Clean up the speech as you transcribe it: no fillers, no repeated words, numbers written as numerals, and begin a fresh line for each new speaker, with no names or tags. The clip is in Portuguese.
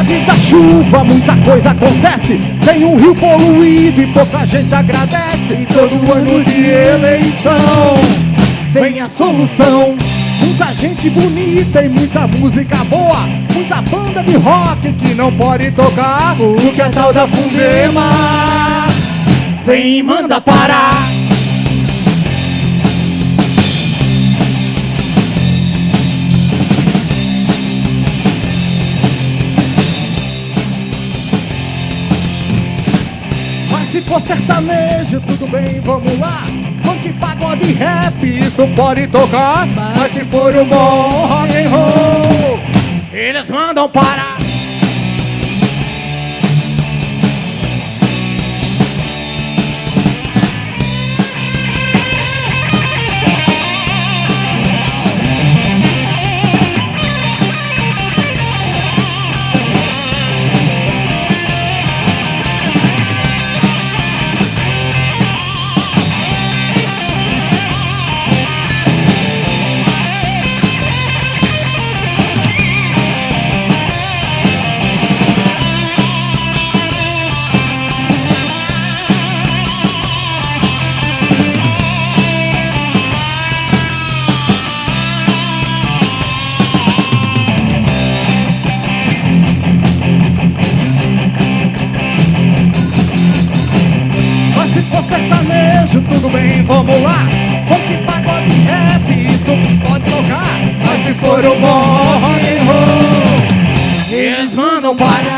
neve, da chuva, muita coisa acontece. Tem um rio poluído e pouca gente agradece. E todo ano de eleição vem a solução. Muita gente bonita e muita música boa. Muita banda de rock que não pode tocar. O que é tal da Fundema? Vem e manda parar. Mas se for sertanejo, tudo bem, vamos lá. Funk, pagode, rap, isso pode tocar. Mas se for o bom rock and roll, eles mandam parar. Se for sertanejo, tudo bem, vamos lá. Funk, pagode, rap, isso pode tocar. Mas se for o bom rock and roll, eles mandam parar.